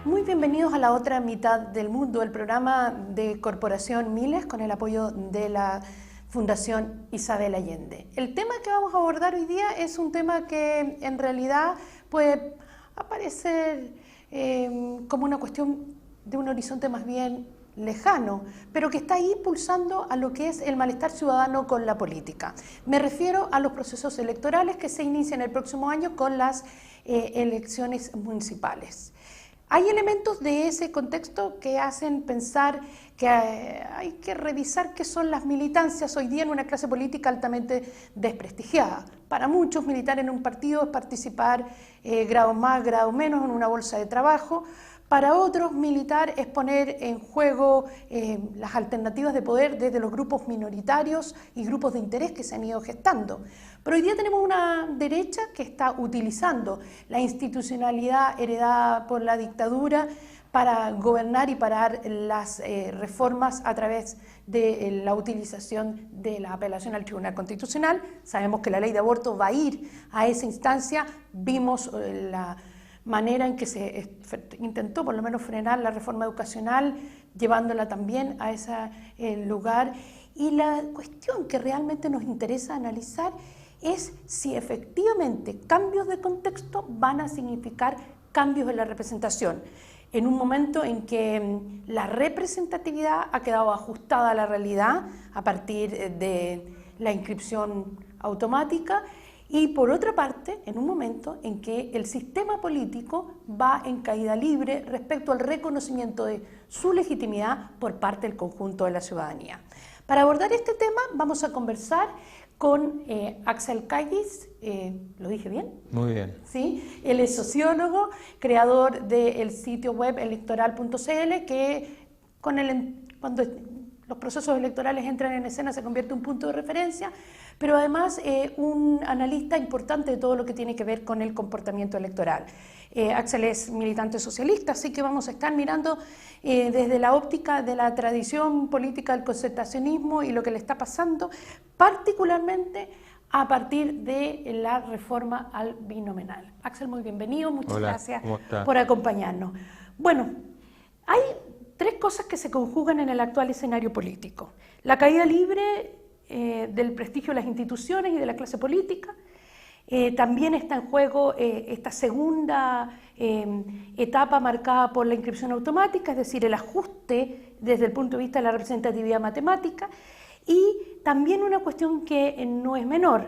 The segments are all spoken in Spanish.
Muy bienvenidos a la otra mitad del mundo, el programa de Corporación Miles con el apoyo de la Fundación Isabel Allende. El tema que vamos a abordar hoy día es un tema que en realidad puede aparecer como una cuestión de un horizonte más bien lejano, pero que está ahí pulsando a lo que es el malestar ciudadano con la política. Me refiero a los procesos electorales que se inician el próximo año con las elecciones municipales. Hay elementos de ese contexto que hacen pensar que hay que revisar qué son las militancias hoy día en una clase política altamente desprestigiada. Para muchos, militar en un partido es participar grado más, grado menos en una bolsa de trabajo. Para otros, militar es poner en juego las alternativas de poder desde los grupos minoritarios y grupos de interés que se han ido gestando. Pero hoy día tenemos una derecha que está utilizando la institucionalidad heredada por la dictadura para gobernar y parar las reformas a través de la utilización de la apelación al Tribunal Constitucional. Sabemos que la ley de aborto va a ir a esa instancia. Vimos la manera en que se intentó por lo menos frenar la reforma educacional, llevándola también a ese lugar. Y la cuestión que realmente nos interesa analizar es si efectivamente cambios de contexto van a significar cambios en la representación. En un momento en que la representatividad ha quedado ajustada a la realidad a partir de la inscripción automática, y por otra parte, en un momento en que el sistema político va en caída libre respecto al reconocimiento de su legitimidad por parte del conjunto de la ciudadanía. Para abordar este tema vamos a conversar con Axel Kayis, ¿lo dije bien? Muy bien. ¿Sí? Él es sociólogo, creador del sitio web electoral.cl, que cuando los procesos electorales entran en escena se convierte en un punto de referencia, pero además un analista importante de todo lo que tiene que ver con el comportamiento electoral. Axel es militante socialista, así que vamos a estar mirando desde la óptica de la tradición política del concertacionismo y lo que le está pasando, particularmente a partir de la reforma al binominal. Axel, muy bienvenido, muchas gracias por acompañarnos. Bueno, hay tres cosas que se conjugan en el actual escenario político: la caída libre del prestigio de las instituciones y de la clase política. También está en juego esta segunda etapa marcada por la inscripción automática, es decir, el ajuste desde el punto de vista de la representatividad matemática, y también una cuestión que no es menor,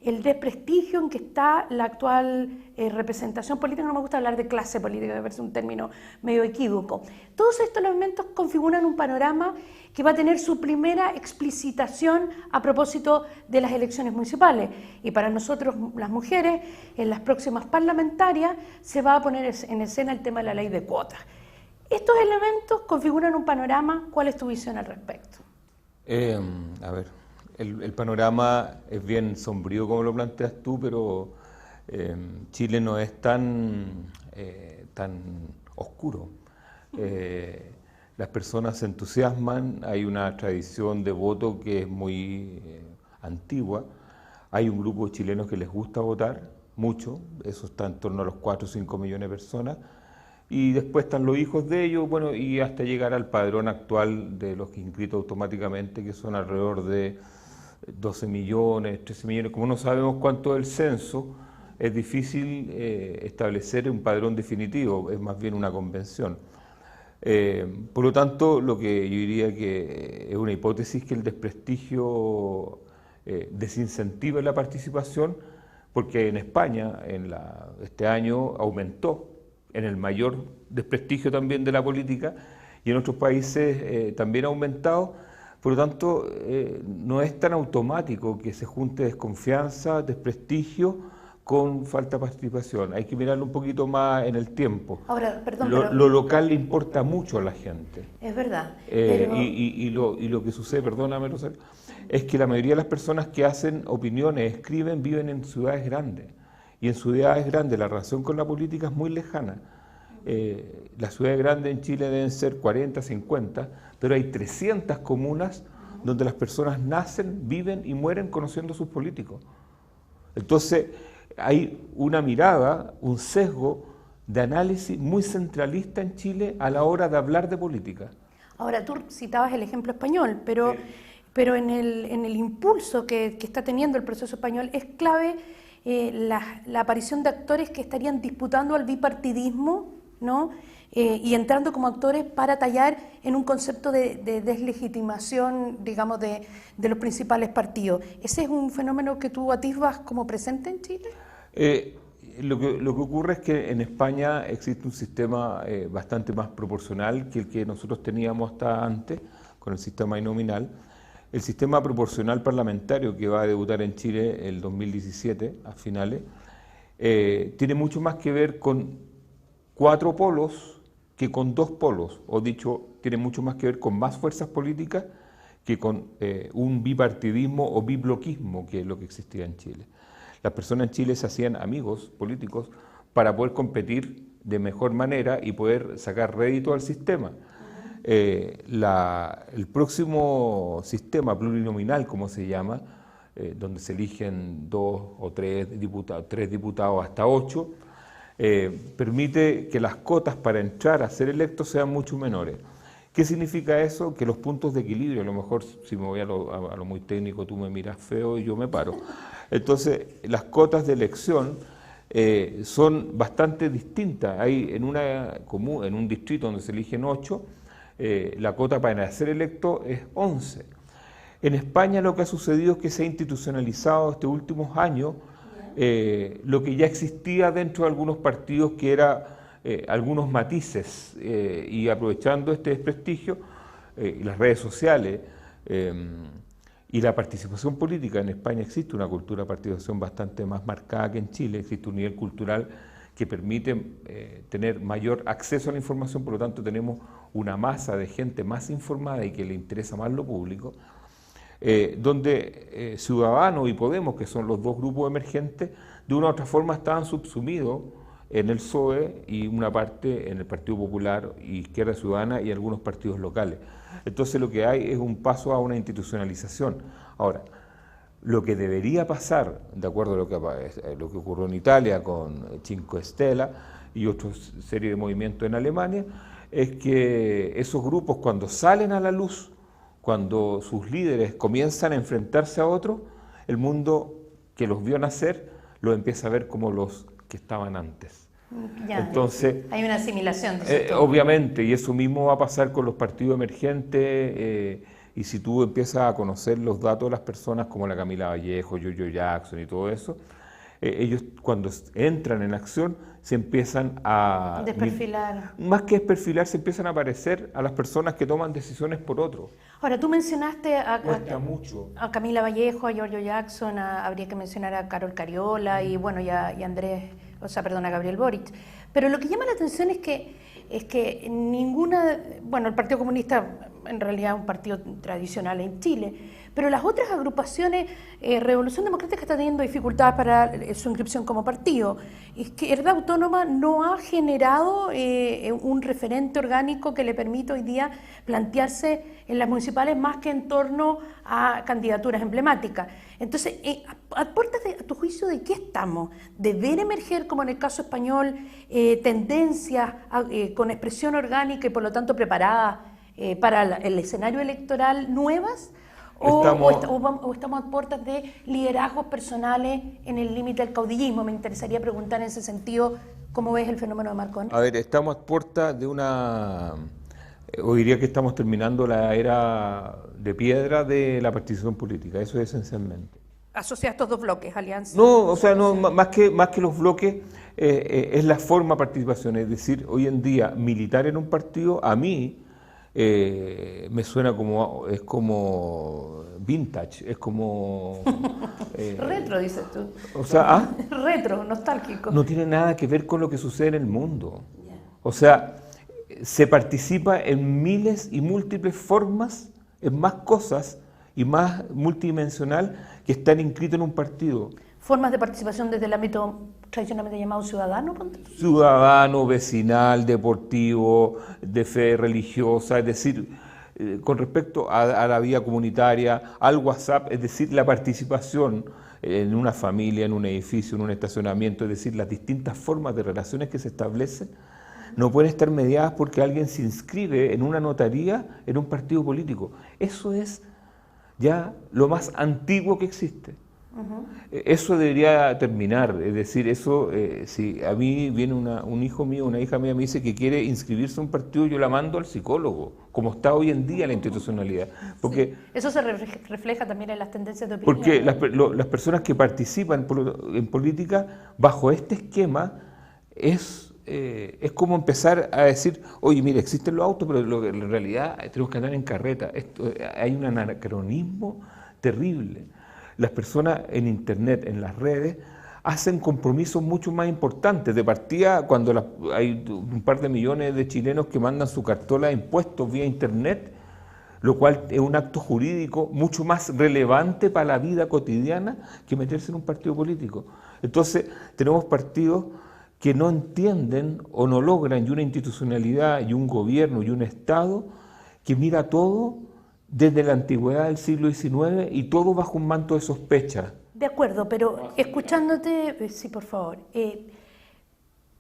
el desprestigio en que está la actual representación política. No me gusta hablar de clase política, me parece un término medio equívoco. Todos estos elementos configuran un panorama que va a tener su primera explicitación a propósito de las elecciones municipales. Y para nosotros, las mujeres, en las próximas parlamentarias, se va a poner en escena el tema de la ley de cuotas. Estos elementos configuran un panorama. ¿Cuál es tu visión al respecto? A ver, el panorama es bien sombrío como lo planteas tú, pero Chile no es tan oscuro. Las personas se entusiasman, hay una tradición de voto que es muy antigua, hay un grupo de chilenos que les gusta votar mucho, eso está en torno a los 4 o 5 millones de personas, y después están los hijos de ellos, bueno, y hasta llegar al padrón actual de los inscritos automáticamente, que son alrededor de 12 millones, 13 millones. Como no sabemos cuánto es el censo, es difícil establecer un padrón definitivo, es más bien una convención. Por lo tanto, lo que yo diría que es una hipótesis que el desprestigio desincentiva la participación, porque en España este año aumentó en el mayor desprestigio también de la política, y en otros países también ha aumentado. Por lo tanto, no es tan automático que se junte desconfianza, desprestigio con falta de participación. Hay que mirarlo un poquito más en el tiempo. Ahora, perdón, lo local le importa mucho a la gente. Es verdad. Y lo que sucede, perdóname, Rosario, es que la mayoría de las personas que hacen opiniones, escriben, viven en ciudades grandes. Y en ciudades grandes la relación con la política es muy lejana. Las ciudades grandes en Chile deben ser 40, 50, pero hay 300 comunas donde las personas nacen, viven y mueren conociendo a sus políticos. Entonces, hay una mirada, un sesgo de análisis muy centralista en Chile a la hora de hablar de política. Ahora, tú citabas el ejemplo español, pero en el impulso que está teniendo el proceso español es clave la aparición de actores que estarían disputando al bipartidismo, ¿no? Y entrando como actores para tallar en un concepto de deslegitimación, digamos, de los principales partidos. ¿Ese es un fenómeno que tú atisbas como presente en Chile? Lo que ocurre es que en España existe un sistema bastante más proporcional que el que nosotros teníamos hasta antes, con el sistema binominal. El sistema proporcional parlamentario que va a debutar en Chile el 2017, a finales, tiene mucho más que ver con 4 polos que con 2 polos, o dicho, tiene mucho más que ver con más fuerzas políticas que con un bipartidismo o bibloquismo, que es lo que existía en Chile. Las personas en Chile se hacían amigos políticos para poder competir de mejor manera y poder sacar rédito al sistema. El próximo sistema plurinominal, como se llama, donde se eligen 2 o 3 diputados hasta 8, permite que las cotas para entrar a ser electos sean mucho menores. ¿Qué significa eso? Que los puntos de equilibrio, a lo mejor si me voy a lo muy técnico, tú me miras feo y yo me paro. Entonces, las cotas de elección son bastante distintas. Hay en un distrito donde se eligen 8, la cota para ser electo es 11. En España lo que ha sucedido es que se ha institucionalizado estos últimos años lo que ya existía dentro de algunos partidos, que era algunos matices, y aprovechando este desprestigio, las redes sociales y la participación política. En España existe una cultura de participación bastante más marcada que en Chile, existe un nivel cultural que permite tener mayor acceso a la información, por lo tanto tenemos una masa de gente más informada y que le interesa más lo público, donde Ciudadanos y Podemos, que son los 2 grupos emergentes, de una u otra forma estaban subsumidos en el PSOE y una parte en el Partido Popular, Izquierda Ciudadana y algunos partidos locales. Entonces lo que hay es un paso a una institucionalización. Ahora, lo que debería pasar, de acuerdo a lo que ocurrió en Italia con Cinque Stelle y otra serie de movimientos en Alemania, es que esos grupos, cuando salen a la luz, cuando sus líderes comienzan a enfrentarse a otros, el mundo que los vio nacer los empieza a ver como los que estaban antes. Ya, entonces, hay una asimilación. Obviamente, y eso mismo va a pasar con los partidos emergentes, y si tú empiezas a conocer los datos de las personas como la Camila Vallejo, Yoyo Jackson y todo eso, ellos cuando entran en acción se empiezan a desperfilar. Más que desperfilar, se empiezan a parecer a las personas que toman decisiones por otros. Ahora, tú mencionaste mucho. A Camila Vallejo, a Giorgio Jackson, habría que mencionar a Carol Cariola y bueno, y a Gabriel Boric. Pero lo que llama la atención es que ninguna, bueno, el Partido Comunista en realidad es un partido tradicional en Chile, pero las otras agrupaciones, Revolución Democrática está teniendo dificultades para su inscripción como partido. Izquierda Autónoma no ha generado un referente orgánico que le permita hoy día plantearse en las municipales más que en torno a candidaturas emblemáticas. Entonces, a tu juicio, ¿de qué estamos? ¿De ver emerger, como en el caso español, tendencias con expresión orgánica y por lo tanto preparadas para el escenario electoral nuevas? ¿O estamos a puertas de liderazgos personales en el límite del caudillismo? Me interesaría preguntar en ese sentido, ¿cómo ves el fenómeno de Marcón? A ver, estamos a puertas de hoy diría que estamos terminando la era de piedra de la participación política, eso es esencialmente. ¿Asociar estos 2 bloques, alianza? No, o sea, no, más que los bloques, es la forma de participación, es decir, hoy en día militar en un partido, a mí, me suena es como vintage, es como... retro, dices tú. O sea, retro, nostálgico. No tiene nada que ver con lo que sucede en el mundo. O sea, se participa en miles y múltiples formas, en más cosas y más multidimensional que están inscritos en un partido. ¿Formas de participación desde el ámbito tradicionalmente llamado ciudadano? Ciudadano, vecinal, deportivo, de fe religiosa, es decir, con respecto a la vida comunitaria, al WhatsApp, es decir, la participación en una familia, en un edificio, en un estacionamiento, es decir, las distintas formas de relaciones que se establecen, no pueden estar mediadas porque alguien se inscribe en una notaría en un partido político. Eso es ya lo más antiguo que existe. Eso debería terminar, es decir, eso, si a mí viene un hijo mío, una hija mía me dice que quiere inscribirse en un partido, yo la mando al psicólogo, como está hoy en día la institucionalidad. Porque, sí. Eso se refleja también en las tendencias de opinión. Porque las personas que participan en política bajo este esquema es como empezar a decir, oye, mira, existen los autos, pero en realidad tenemos que andar en carreta. Hay un anacronismo terrible. Las personas en Internet, en las redes, hacen compromisos mucho más importantes. De partida, cuando hay un par de millones de chilenos que mandan su cartola de impuestos vía Internet, lo cual es un acto jurídico mucho más relevante para la vida cotidiana que meterse en un partido político. Entonces, tenemos partidos que no entienden o no logran, y una institucionalidad, y un gobierno, y un Estado, que mira todo desde la antigüedad del siglo XIX y todo bajo un manto de sospecha. De acuerdo, pero escuchándote, sí, por favor,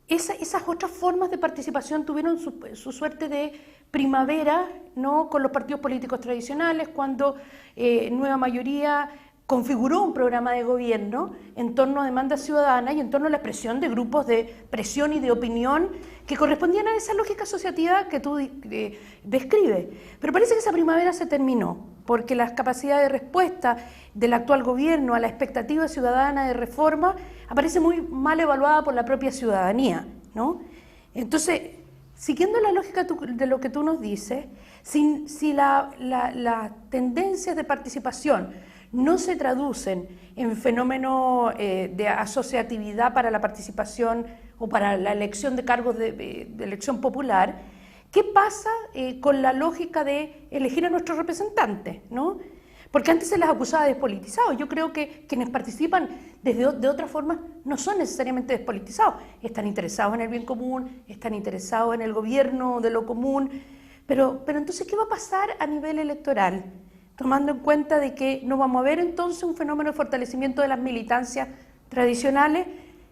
esas otras formas de participación tuvieron su suerte de primavera, ¿no?, con los partidos políticos tradicionales, cuando Nueva Mayoría configuró un programa de gobierno en torno a demandas ciudadanas y en torno a la expresión de grupos de presión y de opinión que correspondían a esa lógica asociativa que tú describes. Pero parece que esa primavera se terminó, porque las capacidades de respuesta del actual gobierno a la expectativa ciudadana de reforma aparece muy mal evaluada por la propia ciudadanía, ¿no? Entonces, siguiendo la lógica de lo que tú nos dices, si las tendencias de participación no se traducen en fenómenos de asociatividad para la participación o para la elección de cargos de elección popular, ¿qué pasa con la lógica de elegir a nuestros representantes, ¿no? Porque antes se les acusaba de despolitizados. Yo creo que quienes participan de otra forma no son necesariamente despolitizados. Están interesados en el bien común, están interesados en el gobierno de lo común. Pero entonces, ¿qué va a pasar a nivel electoral? Tomando en cuenta de que no vamos a ver entonces un fenómeno de fortalecimiento de las militancias tradicionales,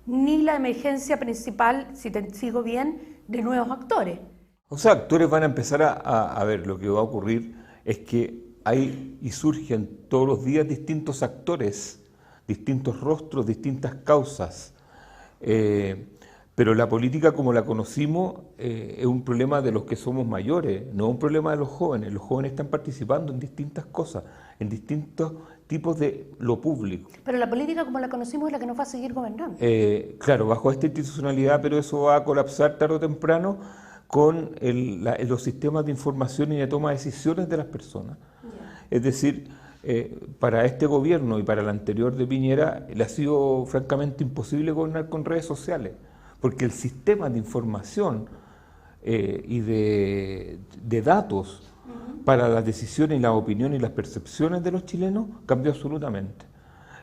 ni la emergencia principal, si te sigo bien, de nuevos actores. O sea, actores van a empezar a ver, lo que va a ocurrir es que hay y surgen todos los días distintos actores, distintos rostros, distintas causas. Pero la política como la conocimos es un problema de los que somos mayores, no un problema de los jóvenes. Los jóvenes están participando en distintas cosas, en distintos tipos de lo público. Pero la política como la conocimos es la que nos va a seguir gobernando. Claro, bajo esta institucionalidad, pero eso va a colapsar tarde o temprano con los sistemas de información y de toma de decisiones de las personas. Es decir, para este gobierno y para el anterior de Piñera le ha sido francamente imposible gobernar con redes sociales, porque el sistema de información y de datos para las decisiones y las opiniones y las percepciones de los chilenos cambió absolutamente.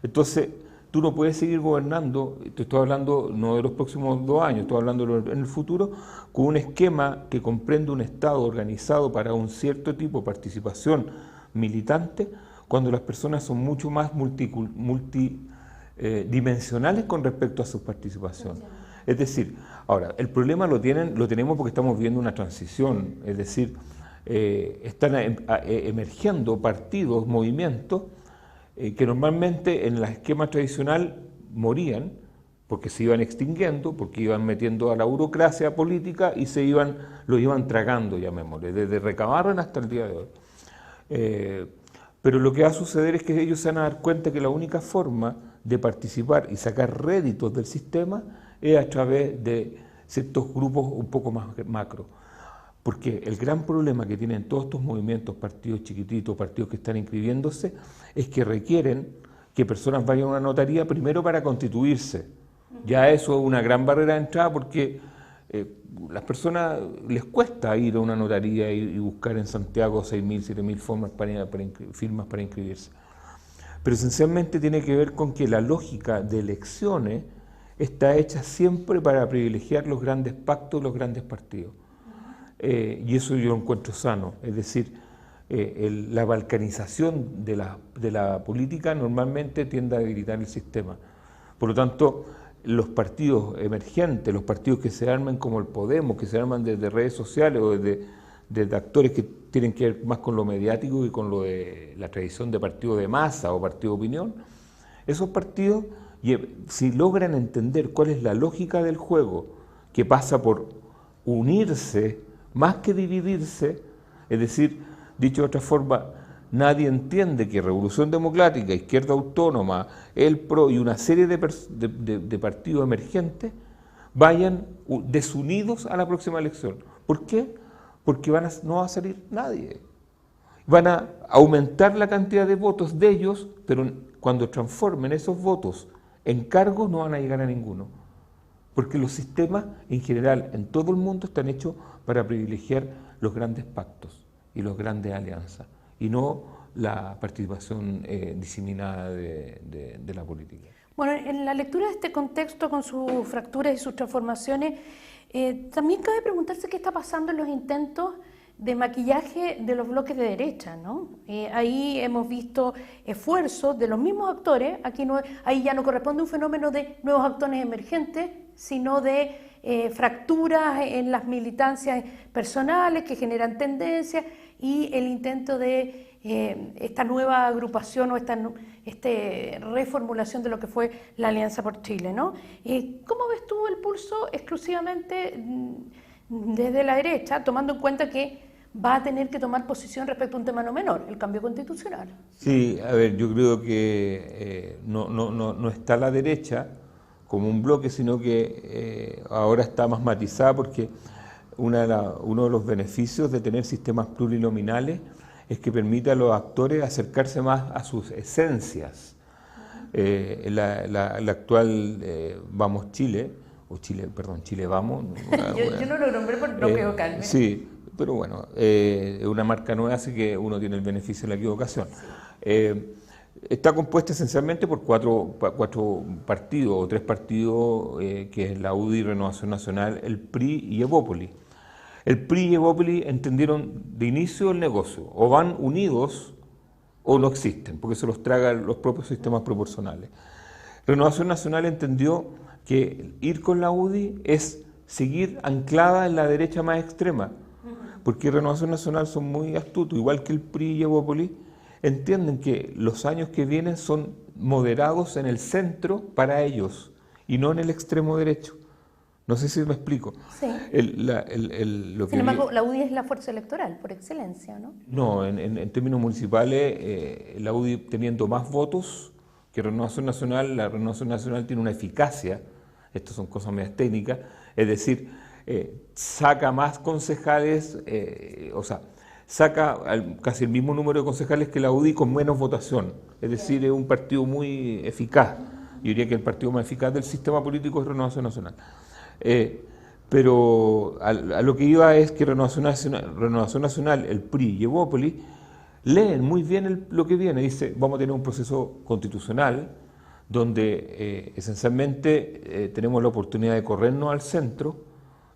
Entonces, tú no puedes seguir gobernando, te estoy hablando no de los próximos 2 años, estoy hablando en el futuro, con un esquema que comprende un Estado organizado para un cierto tipo de participación militante, cuando las personas son mucho más multidimensionales con respecto a su participación. Es decir, ahora, el problema lo tenemos porque estamos viviendo una transición, es decir, están emergiendo partidos, movimientos, que normalmente en el esquema tradicional morían, porque se iban extinguiendo, porque iban metiendo a la burocracia política y lo iban tragando, llamémosle, desde Recabarren hasta el día de hoy. Pero lo que va a suceder es que ellos se van a dar cuenta que la única forma de participar y sacar réditos del sistema es a través de ciertos grupos un poco más macro. Porque el gran problema que tienen todos estos movimientos, partidos chiquititos, partidos que están inscribiéndose, es que requieren que personas vayan a una notaría primero para constituirse. Ya eso es una gran barrera de entrada porque las personas les cuesta ir a una notaría y buscar en Santiago 6.000, 7.000 firmas para inscribirse. Pero esencialmente tiene que ver con que la lógica de elecciones está hecha siempre para privilegiar los grandes pactos, los grandes partidos. Y eso yo lo encuentro sano, es decir, la balcanización de la política normalmente tiende a debilitar el sistema. Por lo tanto, los partidos emergentes, los partidos que se arman como el Podemos, que se arman desde redes sociales o desde actores que tienen que ver más con lo mediático y con lo de la tradición de partido de masa o partido de opinión, esos partidos, si logran entender cuál es la lógica del juego, que pasa por unirse más que dividirse, es decir, dicho de otra forma, nadie entiende que Revolución Democrática, Izquierda Autónoma, el PRO y una serie de partidos emergentes vayan desunidos a la próxima elección. ¿Por qué? Porque no va a salir nadie. Van a aumentar la cantidad de votos de ellos, pero cuando transformen esos votos en cargos no van a llegar a ninguno. Porque los sistemas en general en todo el mundo están hechos para privilegiar los grandes pactos y las grandes alianzas, y no la participación diseminada de la política. Bueno, en la lectura de este contexto con sus fracturas y sus transformaciones, también cabe preguntarse qué está pasando en los intentos de maquillaje de los bloques de derecha, ¿no? Ahí hemos visto esfuerzos de los mismos actores, ahí ya no corresponde un fenómeno de nuevos actores emergentes, sino de fracturas en las militancias personales que generan tendencias y el intento de esta nueva agrupación o esta reformulación de lo que fue la Alianza por Chile, ¿no? ¿Cómo ves tú el pulso exclusivamente desde la derecha, tomando en cuenta que va a tener que tomar posición respecto a un tema no menor, el cambio constitucional? Sí, a ver, yo creo que no está la derecha como un bloque, sino que ahora está más matizada porque uno de los beneficios de tener sistemas plurinominales es que permite a los actores acercarse más a sus esencias. La actual Vamos Chile, o Chile Vamos. Yo no lo nombré por no equivocarme. Sí, pero bueno, es una marca nueva, así que uno tiene el beneficio de la equivocación. Está compuesta esencialmente por cuatro partidos, o tres partidos, que es la UDI, Renovación Nacional, el PRI y Evópoli. El PRI y Evópoli entendieron de inicio el negocio, o van unidos o no existen, porque se los tragan los propios sistemas proporcionales. Renovación Nacional entendió que ir con la UDI es seguir anclada en la derecha más extrema, porque Renovación Nacional son muy astutos, igual que el PRI y Evópoli, entienden que los años que vienen son moderados en el centro para ellos y no en el extremo derecho. No sé si me explico. Sí. Sin embargo, la UDI es la fuerza electoral por excelencia, ¿no? No, en términos municipales, la UDI teniendo más votos que Renovación Nacional, la Renovación Nacional tiene una eficacia, estas son cosas medias técnicas, es decir, saca más concejales, saca casi el mismo número de concejales que la UDI con menos votación, es decir, es un partido muy eficaz. Yo diría que el partido más eficaz del sistema político es Renovación Nacional. Pero a lo que iba es que Renovación Nacional, el PRI y Evópoli leen muy bien lo que viene. Dice, vamos a tener un proceso constitucional donde esencialmente tenemos la oportunidad de corrernos al centro,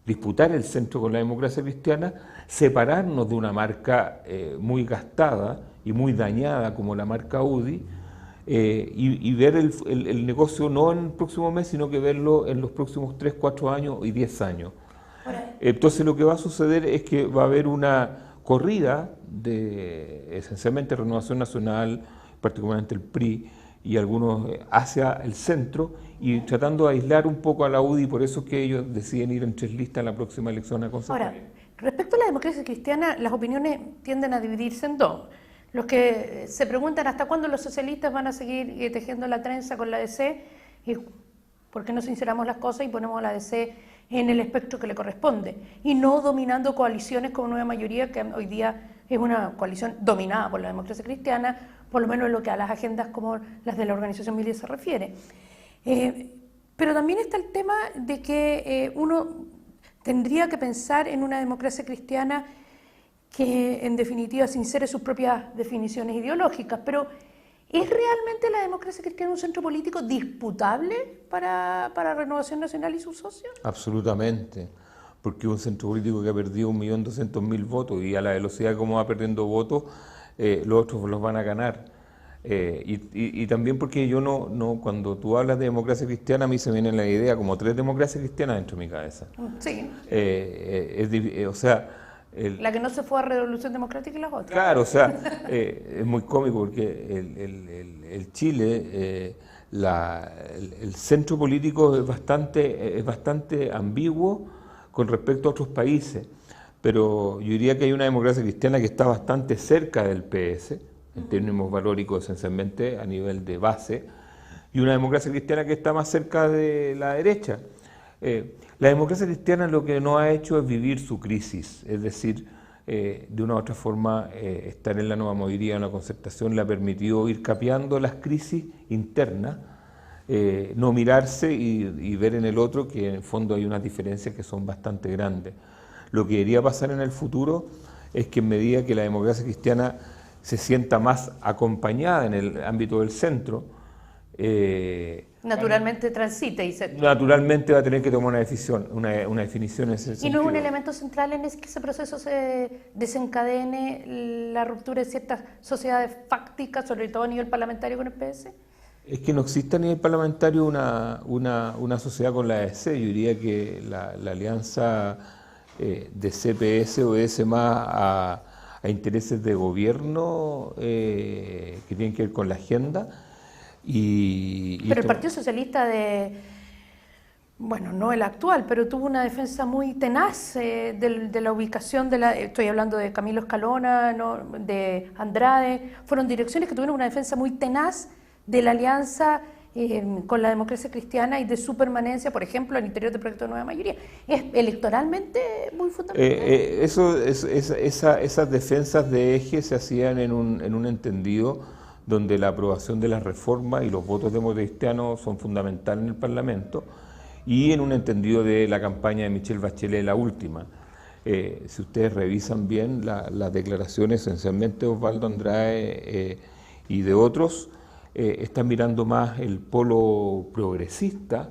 disputar el centro con la democracia cristiana, separarnos de una marca muy gastada y muy dañada como la marca UDI, y ver el negocio no en el próximo mes, sino que verlo en los próximos 3, 4 años y 10 años. Entonces lo que va a suceder es que va a haber una corrida de esencialmente Renovación Nacional, particularmente el PRI, y algunos hacia el centro, y tratando de aislar un poco a la UDI, por eso es que ellos deciden ir en 3 listas en la próxima elección a concejal. Ahora, respecto a la democracia cristiana, las opiniones tienden a dividirse en dos. Los que se preguntan hasta cuándo los socialistas van a seguir tejiendo la trenza con la DC, y por qué no sinceramos las cosas y ponemos a la DC en el espectro que le corresponde, y no dominando coaliciones con nueva mayoría, que hoy día es una coalición dominada por la democracia cristiana, por lo menos en lo que a las agendas como las de la organización Miles se refiere. Pero también está el tema de que uno tendría que pensar en una democracia cristiana que en definitiva se insere sus propias definiciones ideológicas, pero ¿es realmente la democracia cristiana un centro político disputable para Renovación Nacional y sus socios? Absolutamente, porque es un centro político que ha perdido 1.200.000 votos y a la velocidad como va perdiendo votos, los otros los van a ganar. Y también porque yo cuando tú hablas de democracia cristiana, a mí se me viene la idea como 3 democracias cristianas dentro de mi cabeza. Sí. O sea... la que no se fue a Revolución Democrática y las otras. Claro, o sea, es muy cómico porque el Chile, el centro político es bastante ambiguo con respecto a otros países, pero yo diría que hay una democracia cristiana que está bastante cerca del PS, en términos valóricos esencialmente a nivel de base, y una democracia cristiana que está más cerca de la derecha. La democracia cristiana lo que no ha hecho es vivir su crisis, es decir, de una u otra forma estar en la nueva mayoría, en la concertación, le ha permitido ir capeando las crisis internas, no mirarse y ver en el otro que en el fondo hay unas diferencias que son bastante grandes. Lo que debería pasar en el futuro es que en medida que la democracia cristiana se sienta más acompañada en el ámbito del centro, naturalmente transite y se... naturalmente va a tener que tomar una definición en ese sentido. ¿Y no es un elemento central en que ese proceso se desencadene la ruptura de ciertas sociedades fácticas, sobre todo a nivel parlamentario con el PS? Es que no existe a nivel parlamentario una sociedad con la ADC. Yo diría que la alianza de CPS obedece más a intereses de gobierno que tienen que ver con la agenda. Pero el Partido Socialista bueno, no el actual, pero tuvo una defensa muy tenaz de la ubicación estoy hablando de Camilo Escalona, ¿no?, de Andrade, fueron direcciones que tuvieron una defensa muy tenaz de la alianza con la democracia cristiana y de su permanencia, por ejemplo, al interior del proyecto de nueva mayoría. Es electoralmente muy fundamental. Esas defensas de eje se hacían en un entendido donde la aprobación de las reformas y los votos democracianos son fundamentales en el Parlamento, y en un entendido de la campaña de Michelle Bachelet, la última. Si ustedes revisan bien las declaraciones, esencialmente de Osvaldo Andrade y de otros, están mirando más el polo progresista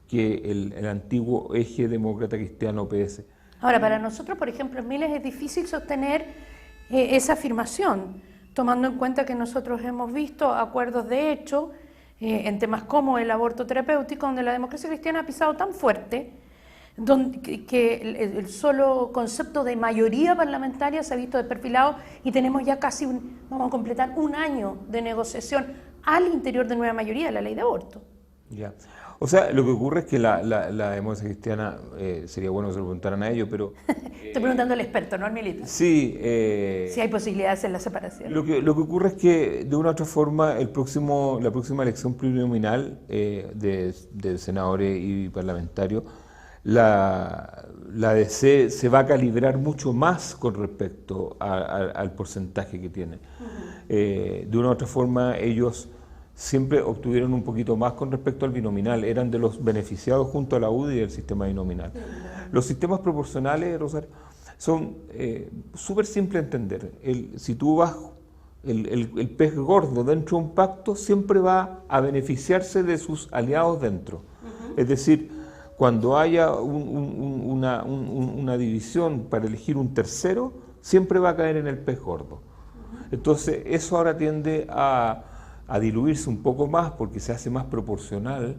que el antiguo eje demócrata cristiano PS. Ahora, para nosotros, por ejemplo, en Miles es difícil sostener esa afirmación, tomando en cuenta que nosotros hemos visto acuerdos de hecho en temas como el aborto terapéutico, donde la democracia cristiana ha pisado tan fuerte que el solo concepto de mayoría parlamentaria se ha visto desperfilado y tenemos ya casi, vamos a completar un año de negociación al interior de nueva mayoría de la ley de aborto. Ya. O sea, lo que ocurre es que la democracia cristiana, sería bueno que se lo preguntaran a ellos, pero... Estoy preguntando al experto, no al militar. Sí. Si hay posibilidades en la separación. Lo que ocurre es que, de una u otra forma, la próxima elección plurinominal de senadores y parlamentarios, la DC se va a calibrar mucho más con respecto al porcentaje que tiene. De una u otra forma, ellos siempre obtuvieron un poquito más con respecto al binominal, eran de los beneficiados junto a la UDI del sistema binominal. Los sistemas proporcionales, Rosario, son súper simples de entender. Si tú vas, el pez gordo dentro de un pacto siempre va a beneficiarse de sus aliados dentro. Es decir, cuando haya una división para elegir un tercero, siempre va a caer en el pez gordo. Entonces, eso ahora tiende a diluirse un poco más porque se hace más proporcional,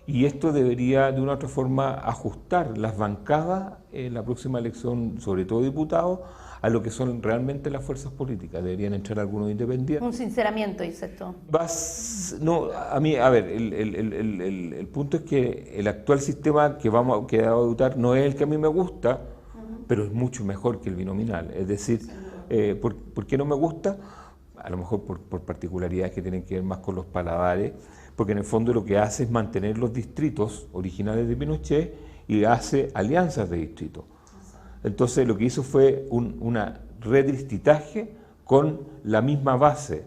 y esto debería de una u otra forma ajustar las bancadas en la próxima elección, sobre todo diputados, a lo que son realmente las fuerzas políticas. Deberían entrar algunos independientes. Un sinceramiento, dices tú. El punto es que el actual sistema que vamos a adoptar no es el que a mí me gusta, pero es mucho mejor que el binominal. Es decir, ¿por qué no me gusta? A lo mejor por particularidades que tienen que ver más con los paladares, porque en el fondo lo que hace es mantener los distritos originales de Pinochet y hace alianzas de distritos. Entonces lo que hizo fue un redistritaje con la misma base.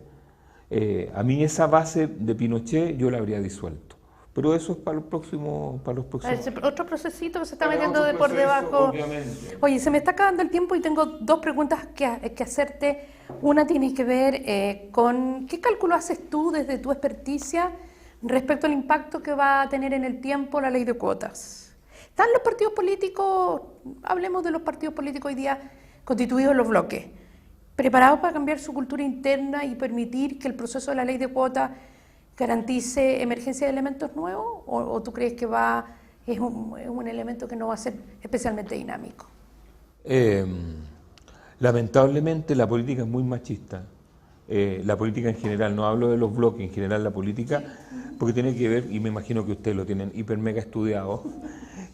A mí esa base de Pinochet yo la habría disuelto. Pero eso es para los próximos. Otro procesito que se está metiendo por debajo. Obviamente. Oye, se me está acabando el tiempo y tengo dos preguntas que hacerte. Una tiene que ver con ¿qué cálculo haces tú desde tu experticia respecto al impacto que va a tener en el tiempo la ley de cuotas? Están los partidos políticos, hablemos de los partidos políticos hoy día constituidos en los bloques, preparados para cambiar su cultura interna y permitir que el proceso de la ley de cuotas garantice emergencia de elementos nuevos, o tú crees que es un elemento que no va a ser especialmente dinámico? Lamentablemente la política es muy machista. La política en general, no hablo de los bloques, en general la política, porque tiene que ver, y me imagino que ustedes lo tienen hiper mega estudiado,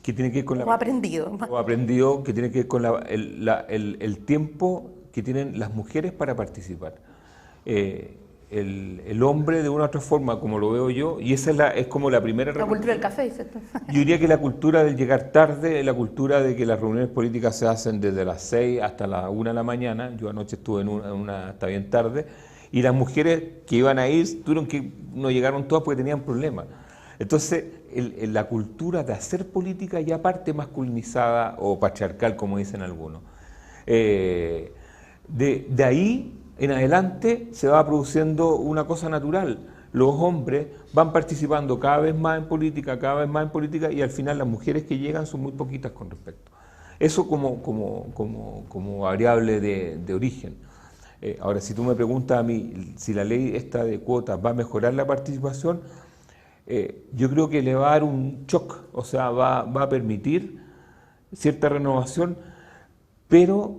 que tiene que ver con la... O aprendido, que tiene que ver con el tiempo que tienen las mujeres para participar. El hombre de una u otra forma, como lo veo yo, y esa es como la primera... La cultura del café, dices tú. Yo diría que la cultura del llegar tarde, la cultura de que las reuniones políticas se hacen desde las 6 hasta las 1 de la mañana, yo anoche estuve en una hasta bien tarde, y las mujeres que iban a ir, no llegaron todas porque tenían problemas. Entonces, la cultura de hacer política ya parte masculinizada o patriarcal, como dicen algunos. De ahí en adelante se va produciendo una cosa natural. Los hombres van participando cada vez más en política, y al final las mujeres que llegan son muy poquitas con respecto. Eso como variable de origen. Ahora, si tú me preguntas a mí si la ley esta de cuotas va a mejorar la participación, yo creo que le va a dar un shock, o sea, va a permitir cierta renovación, pero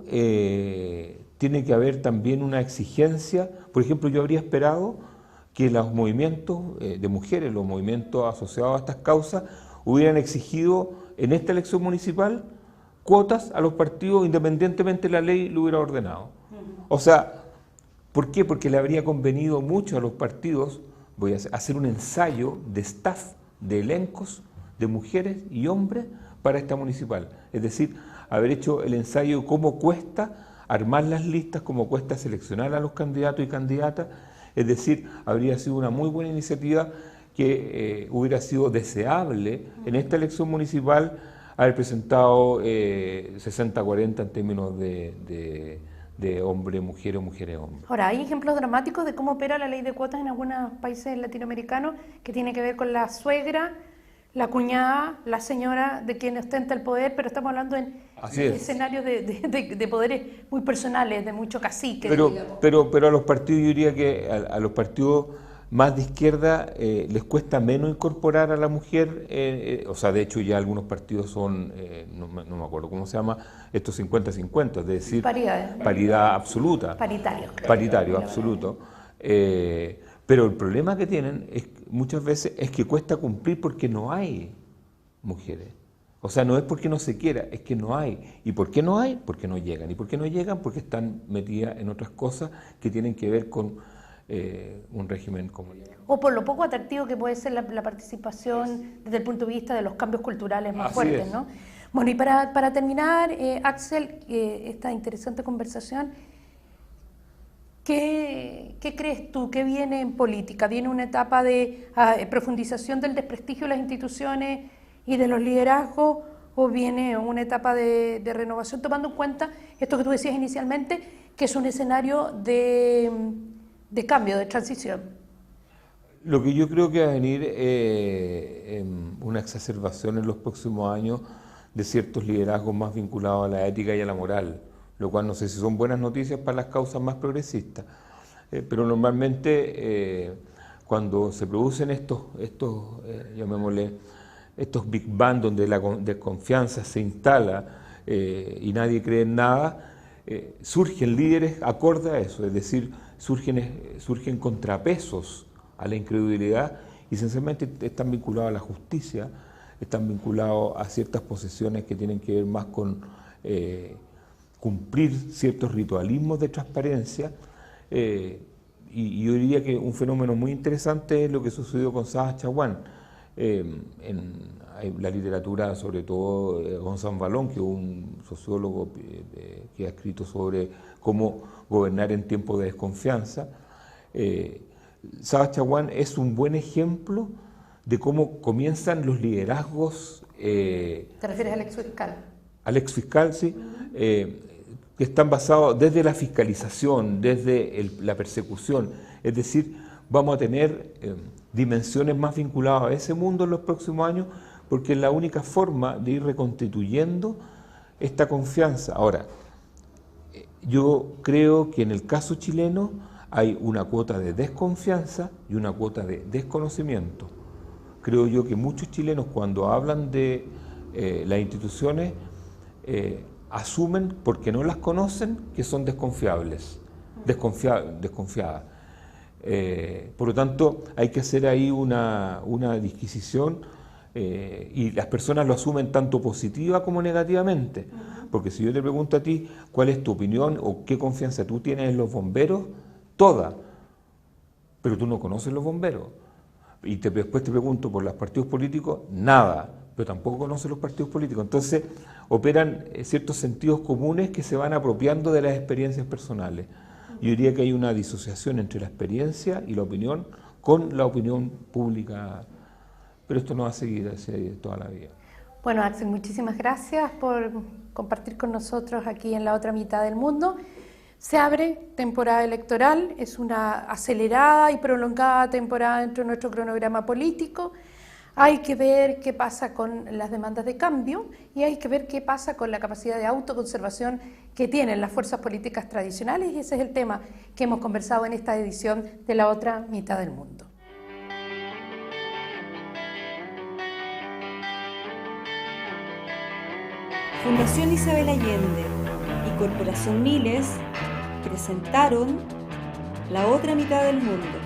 tiene que haber también una exigencia. Por ejemplo, yo habría esperado que los movimientos de mujeres, los movimientos asociados a estas causas, hubieran exigido en esta elección municipal cuotas a los partidos, independientemente de la ley lo hubiera ordenado. O sea, ¿por qué? Porque le habría convenido mucho a los partidos, voy a hacer un ensayo de staff, de elencos, de mujeres y hombres para esta municipal. Es decir, haber hecho el ensayo de cómo cuesta armar las listas, cómo cuesta seleccionar a los candidatos y candidatas. Es decir, habría sido una muy buena iniciativa que hubiera sido deseable en esta elección municipal haber presentado 60-40 en términos de hombre, mujer o mujer, hombre. Ahora, hay ejemplos dramáticos de cómo opera la ley de cuotas en algunos países latinoamericanos que tiene que ver con la suegra, la cuñada, la señora de quien ostenta el poder, pero estamos hablando en escenarios de poderes muy personales, de mucho cacique. Pero a los partidos, yo diría que a los partidos más de izquierda les cuesta menos incorporar a la mujer, o sea, de hecho ya algunos partidos son, no me acuerdo cómo se llama, estos 50-50, es decir, paridad absoluta. Paritario, absoluto. Pero el problema que tienen muchas veces es que cuesta cumplir porque no hay mujeres. O sea, no es porque no se quiera, es que no hay. ¿Y por qué no hay? Porque no llegan. ¿Y por qué no llegan? Porque están metidas en otras cosas que tienen que ver con un régimen comunitario. O por lo poco atractivo que puede ser la participación desde el punto de vista de los cambios culturales más fuertes, ¿no? Bueno, y para terminar, Axel, esta interesante conversación, ¿qué crees tú? ¿Qué viene en política? ¿Viene una etapa de profundización del desprestigio de las instituciones y de los liderazgos, o viene una etapa de renovación, tomando en cuenta esto que tú decías inicialmente, que es un escenario de cambio, de transición? Lo que yo creo que va a venir una exacerbación en los próximos años de ciertos liderazgos más vinculados a la ética y a la moral, lo cual no sé si son buenas noticias para las causas más progresistas, pero normalmente cuando se producen llamémosle, estos Big Bang donde la desconfianza se instala y nadie cree en nada, surgen líderes acorde a eso, es decir, surgen contrapesos a la incredulidad y esencialmente están vinculados a la justicia, están vinculados a ciertas posesiones que tienen que ver más con cumplir ciertos ritualismos de transparencia, y yo diría que un fenómeno muy interesante es lo que sucedió con Sacha-Wan. En la literatura, sobre todo Gonzalo Balón, que es un sociólogo que ha escrito sobre cómo gobernar en tiempos de desconfianza, Sacha-Wan es un buen ejemplo de cómo comienzan los liderazgos. ¿Te refieres al exfiscal? Al exfiscal, sí, que están basados desde la fiscalización, desde la persecución, es decir, vamos a tener dimensiones más vinculadas a ese mundo en los próximos años, porque es la única forma de ir reconstituyendo esta confianza. Ahora, yo creo que en el caso chileno hay una cuota de desconfianza y una cuota de desconocimiento. Creo yo que muchos chilenos, cuando hablan de las instituciones, asumen, porque no las conocen, que son desconfiadas. Por lo tanto, hay que hacer ahí una disquisición, y las personas lo asumen tanto positiva como negativamente. Porque si yo te pregunto a ti cuál es tu opinión o qué confianza tú tienes en los bomberos, toda, pero tú no conoces los bomberos. Y después te pregunto por los partidos políticos, nada, pero tampoco conoces los partidos políticos. Entonces operan ciertos sentidos comunes que se van apropiando de las experiencias personales. Yo diría que hay una disociación entre la experiencia y la opinión con la opinión pública, pero esto no va a seguir así toda la vida. Bueno, Axel, muchísimas gracias por compartir con nosotros aquí en La Otra Mitad del Mundo. Se abre temporada electoral, es una acelerada y prolongada temporada dentro de nuestro cronograma político. Hay que ver qué pasa con las demandas de cambio y hay que ver qué pasa con la capacidad de autoconservación que tienen las fuerzas políticas tradicionales, y ese es el tema que hemos conversado en esta edición de La Otra Mitad del Mundo. Fundación Isabel Allende y Corporación Miles presentaron La Otra Mitad del Mundo.